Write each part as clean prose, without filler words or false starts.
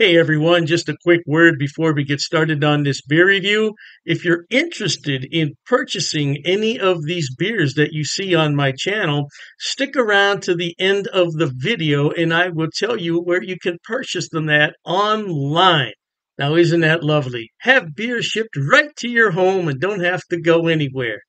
Hey everyone, just a quick word before we get started on this beer review. If you're interested in purchasing any of these beers that you see on my channel, stick around to the end of the video and I will tell you where you can purchase them at online. Now, isn't that lovely? Have beer shipped right to your home and don't have to go anywhere.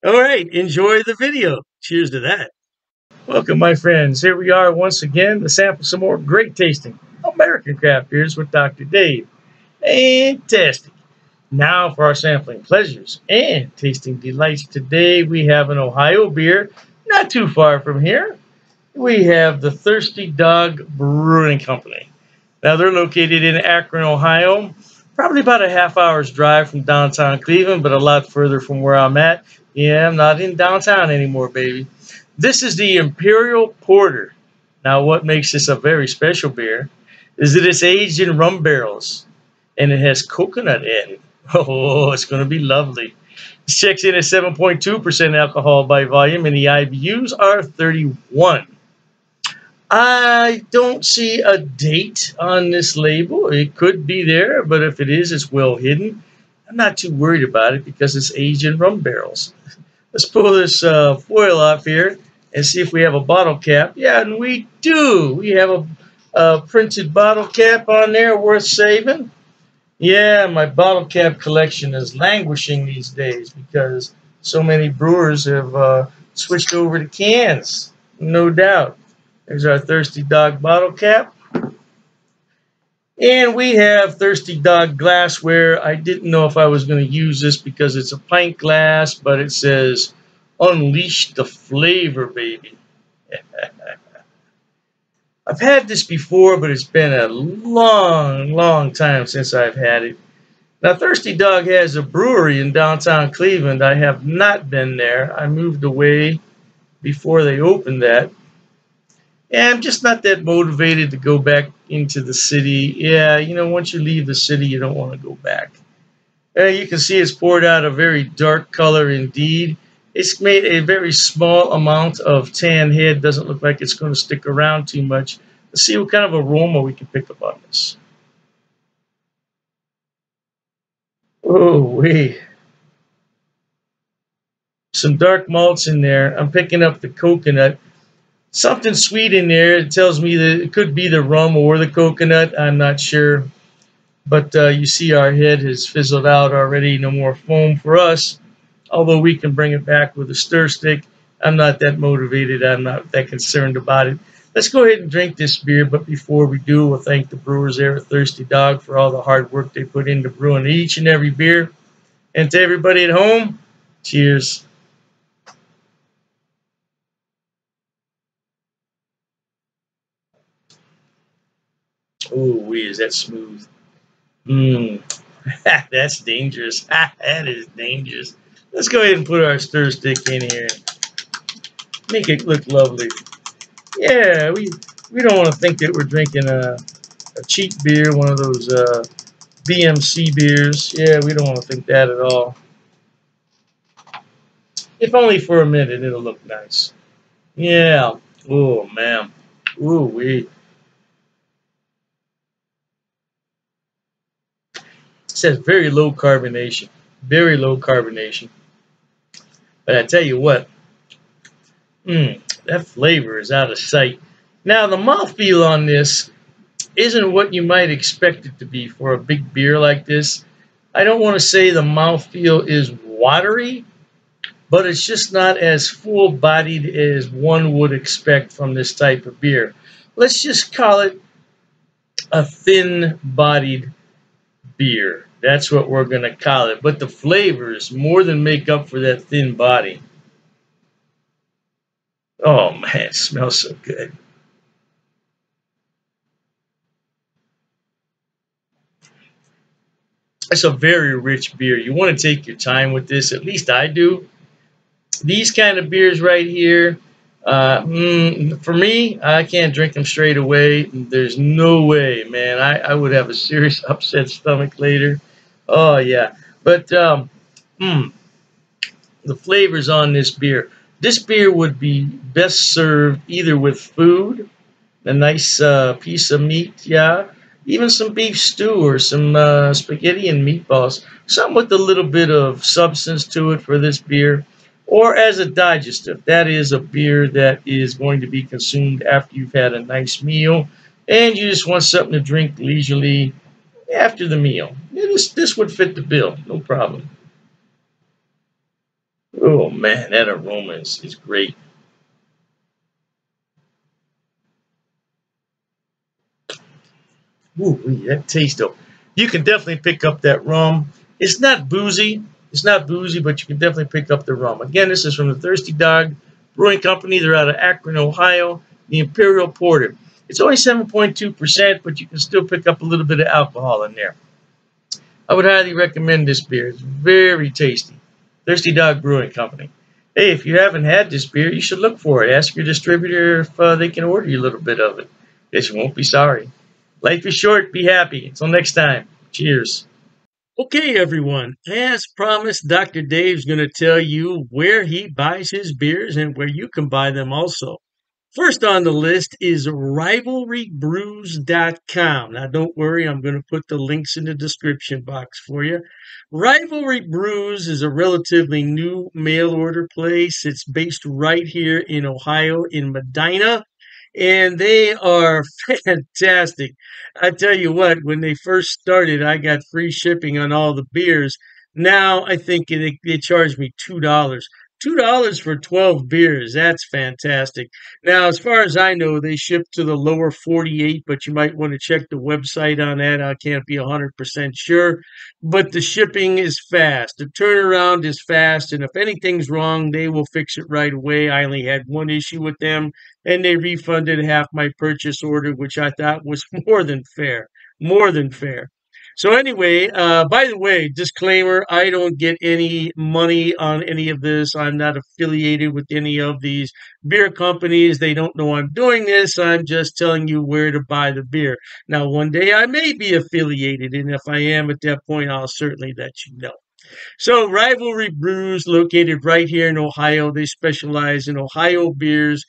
All right, enjoy the video. Cheers to that. Welcome, my friends. Here we are once again to sample some more great tasting American craft beers with Dr. Dave. Fantastic. Now for our sampling pleasures and tasting delights. Today we have an Ohio beer, not too far from here. We have the Thirsty Dog Brewing Company. Now they're located in Akron, Ohio, probably about a half hour's drive from downtown Cleveland, but a lot further from where I'm at. Yeah, I'm not in downtown anymore, baby. This is the Imperial Porter. Now, what makes this a very special beer is that it's aged in rum barrels and it has coconut added. Oh, it's going to be lovely. This checks in at 7.2% alcohol by volume and the IBUs are 31. I don't see a date on this label. It could be there, but if it is, it's well hidden. I'm not too worried about it because it's aged in rum barrels. Let's pull this foil off here and see if we have a bottle cap. Yeah, and we do. We have a printed bottle cap on there worth saving. Yeah, my bottle cap collection is languishing these days because so many brewers have switched over to cans, no doubt. There's our Thirsty Dog bottle cap. And we have Thirsty Dog glassware. I didn't know if I was going to use this because it's a pint glass, but it says, "Unleash the flavor, baby." I've had this before, but it's been a long time since I've had it. Now, Thirsty Dog has a brewery in downtown Cleveland. I have not been there. I moved away before they opened that. And I'm just not that motivated to go back into the city. Yeah, you know, once you leave the city, you don't want to go back. You can see it's poured out a very dark color indeed. It's made a very small amount of tan head. Doesn't look like it's going to stick around too much. Let's see what kind of aroma we can pick up on this. Oh, wait. Some dark malts in there. I'm picking up the coconut. Something sweet in there. It tells me that it could be the rum or the coconut. I'm not sure. But you see our head has fizzled out already. No more foam for us. Although we can bring it back with a stir stick. I'm not that motivated. I'm not that concerned about it. Let's go ahead and drink this beer. But before we do, we'll thank the brewers there at Thirsty Dog for all the hard work they put into brewing each and every beer. And to everybody at home, cheers. Oh, is that smooth? Mmm. That's dangerous. That is dangerous. Let's go ahead and put our stir stick in here. Make it look lovely. Yeah, we don't want to think that we're drinking a cheap beer, one of those BMC beers. Yeah, we don't want to think that at all. If only for a minute, it'll look nice. Yeah. Oh, man. Ooh, wee. It says very low carbonation. Very low carbonation. But I tell you what, that flavor is out of sight. Now, the mouthfeel on this isn't what you might expect it to be for a big beer like this. I don't want to say the mouthfeel is watery, but it's just not as full-bodied as one would expect from this type of beer. Let's just call it a thin-bodied beer. That's what we're going to call it. But the flavors more than make up for that thin body. Oh, man, it smells so good. It's a very rich beer. You want to take your time with this. At least I do. These kind of beers right here, for me, I can't drink them straight away. There's no way, man. I would have a serious upset stomach later. Oh, yeah. But the flavors on this beer. This beer would be best served either with food, a nice piece of meat, yeah, even some beef stew or some spaghetti and meatballs, something with a little bit of substance to it for this beer, or as a digestive. That is a beer that is going to be consumed after you've had a nice meal and you just want something to drink leisurely after the meal. Yeah, this would fit the bill, no problem. Oh man, that aroma is great. Ooh, that taste though. You can definitely pick up that rum. It's not boozy. It's not boozy, but you can definitely pick up the rum. Again, this is from the Thirsty Dog Brewing Company. They're out of Akron, Ohio. The Imperial Porter. It's only 7.2%, but you can still pick up a little bit of alcohol in there. I would highly recommend this beer. It's very tasty. Thirsty Dog Brewing Company. Hey, if you haven't had this beer, you should look for it. Ask your distributor if they can order you a little bit of it. Yes, you won't be sorry. Life is short. Be happy. Until next time. Cheers. Okay, everyone. As promised, Dr. Dave's going to tell you where he buys his beers and where you can buy them also. First on the list is rivalrybrews.com. Now, don't worry, I'm going to put the links in the description box for you. Rivalry Brews is a relatively new mail order place. It's based right here in Ohio, in Medina, and they are fantastic. I tell you what, when they first started, I got free shipping on all the beers. Now I think they charge me $2. $2 for 12 beers. That's fantastic. Now, as far as I know, they ship to the lower 48, but you might want to check the website on that. I can't be 100% sure. But the shipping is fast. The turnaround is fast. And if anything's wrong, they will fix it right away. I only had one issue with them, and they refunded half my purchase order, which I thought was more than fair. More than fair. So anyway, by the way, disclaimer, I don't get any money on any of this. I'm not affiliated with any of these beer companies. They don't know I'm doing this. I'm just telling you where to buy the beer. Now, one day I may be affiliated, and if I am at that point, I'll certainly let you know. So, Rivalry Brews, located right here in Ohio, they specialize in Ohio beers,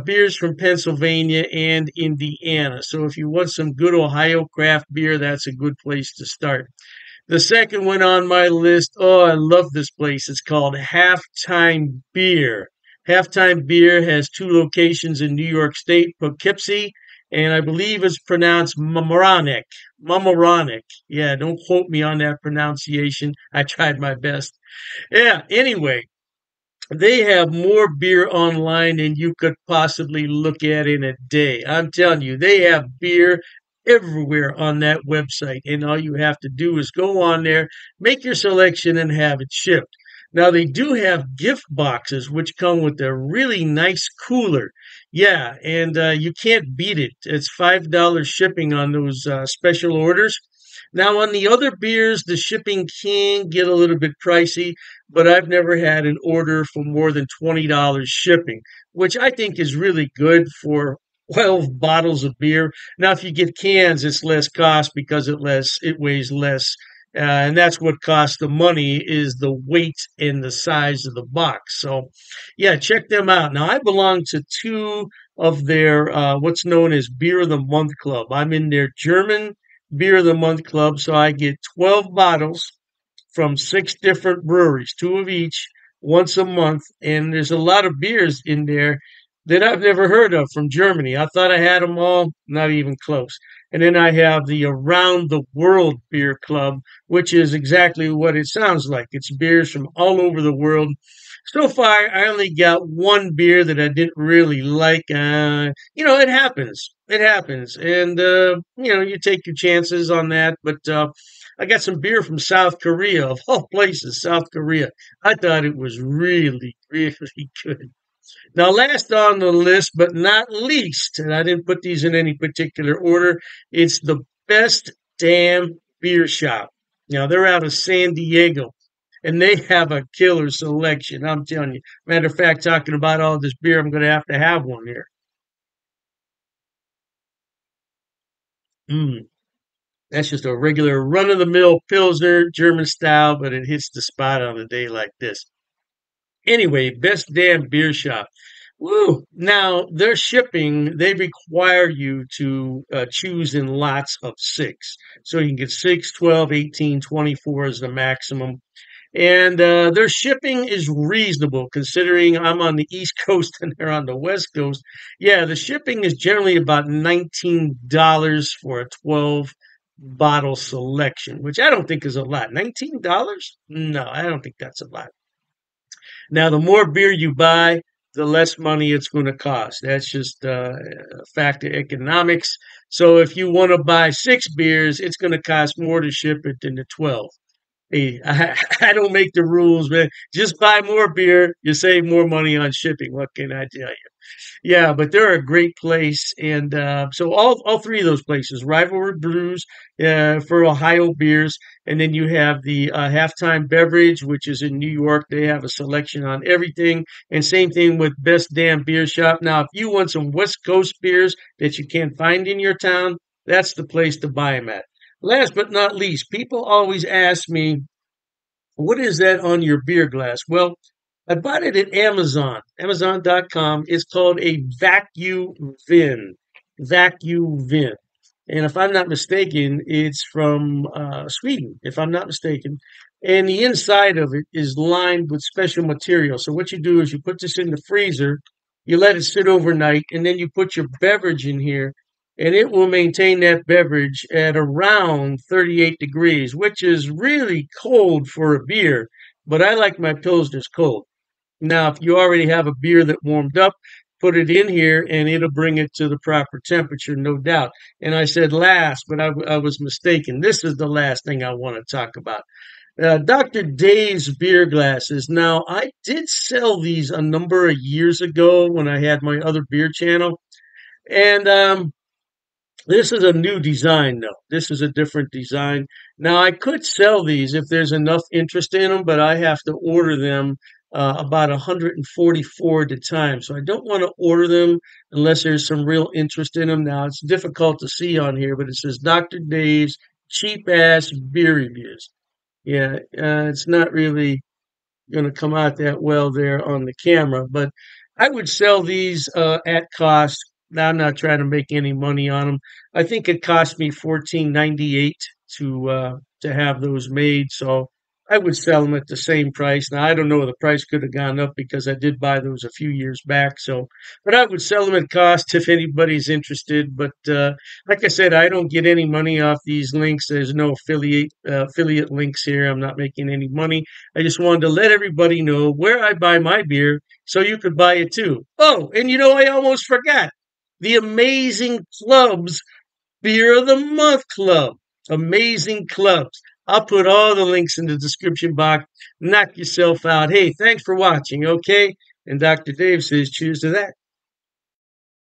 beers from Pennsylvania and Indiana. So, if you want some good Ohio craft beer, that's a good place to start. The second one on my list, oh, I love this place. It's called Halftime Beer. Halftime Beer has two locations in New York State, Poughkeepsie, and I believe it's pronounced Mamaroneck. Mamaroneck. Yeah, don't quote me on that pronunciation. I tried my best. Yeah, anyway, they have more beer online than you could possibly look at in a day. I'm telling you, they have beer everywhere on that website. And all you have to do is go on there, make your selection, and have it shipped. Now, they do have gift boxes, which come with a really nice cooler. Yeah, and you can't beat it. It's $5 shipping on those special orders. Now, on the other beers, the shipping can get a little bit pricey, but I've never had an order for more than $20 shipping, which I think is really good for 12 bottles of beer. Now, if you get cans, it's less cost because it weighs less. And that's what costs the money is the weight and the size of the box. So, yeah, check them out. Now, I belong to two of their what's known as Beer of the Month Club. I'm in their German Beer of the Month Club, so I get 12 bottles from six different breweries, two of each, once a month. And there's a lot of beers in there that I've never heard of from Germany. I thought I had them all, not even close. And then I have the Around the World Beer Club, which is exactly what it sounds like. It's beers from all over the world. So far, I only got one beer that I didn't really like. It happens. It happens. And, you take your chances on that. But I got some beer from South Korea, of all places, South Korea. I thought it was really, really good. Now, last on the list, but not least, and I didn't put these in any particular order, it's the Best Damn Beer Shop. Now, they're out of San Diego, and they have a killer selection. I'm telling you. Matter of fact, talking about all this beer, I'm going to have one here. Mm, that's just a regular run of the mill Pilsner, German style, but it hits the spot on a day like this. Anyway, Best Damn Beer Shop. Woo! Now, their shipping, they require you to choose in lots of six. So you can get 6, 12, 18, 24 is the maximum. And their shipping is reasonable considering I'm on the East Coast and they're on the West Coast. Yeah, the shipping is generally about $19 for a 12 bottle selection, which I don't think is a lot. $19? No, I don't think that's a lot. Now, the more beer you buy, the less money it's going to cost. That's just a fact of economics. So if you want to buy six beers, it's going to cost more to ship it than the 12. Hey, I don't make the rules, man. Just buy more beer. You save more money on shipping. What can I tell you? Yeah, but they're a great place, and so all three of those places, Rivalry Brews for Ohio beers, and then you have the Halftime Beverage, which is in New York. They have a selection on everything, and same thing with Best Damn Beer Shop. Now, if you want some West Coast beers that you can't find in your town, that's the place to buy them at. Last but not least, people always ask me, what is that on your beer glass? Well, I bought it at Amazon, Amazon.com. It's called a vacuum vin. Vacuum vin. And if I'm not mistaken, it's from Sweden, if I'm not mistaken. And the inside of it is lined with special material. So what you do is you put this in the freezer, you let it sit overnight, and then you put your beverage in here, and it will maintain that beverage at around 38 degrees, which is really cold for a beer. But I like my pilsners cold. Now, if you already have a beer that warmed up, put it in here and it'll bring it to the proper temperature, no doubt. And I said last, but I was mistaken. This is the last thing I want to talk about. Dr. Dave's beer glasses. Now, I did sell these a number of years ago when I had my other beer channel. And this is a new design, though. This is a different design. Now, I could sell these if there's enough interest in them, but I have to order them about 144 at a time. So I don't want to order them unless there's some real interest in them. Now, it's difficult to see on here, but it says Dr. Dave's cheap ass beer reviews. Yeah, it's not really going to come out that well there on the camera. But I would sell these at cost. Now I'm not trying to make any money on them. I think it cost me 14.98 to have those made. So I would sell them at the same price. Now I don't know, the price could have gone up because I did buy those a few years back. So, but I would sell them at cost if anybody's interested. But like I said, I don't get any money off these links. There's no affiliate links here. I'm not making any money. I just wanted to let everybody know where I buy my beer so you could buy it too. Oh, and you know, I almost forgot the Amazing Clubs Beer of the Month Club. Amazing Clubs. I'll put all the links in the description box. Knock yourself out. Hey, thanks for watching, okay? And Dr. Dave says cheers to that.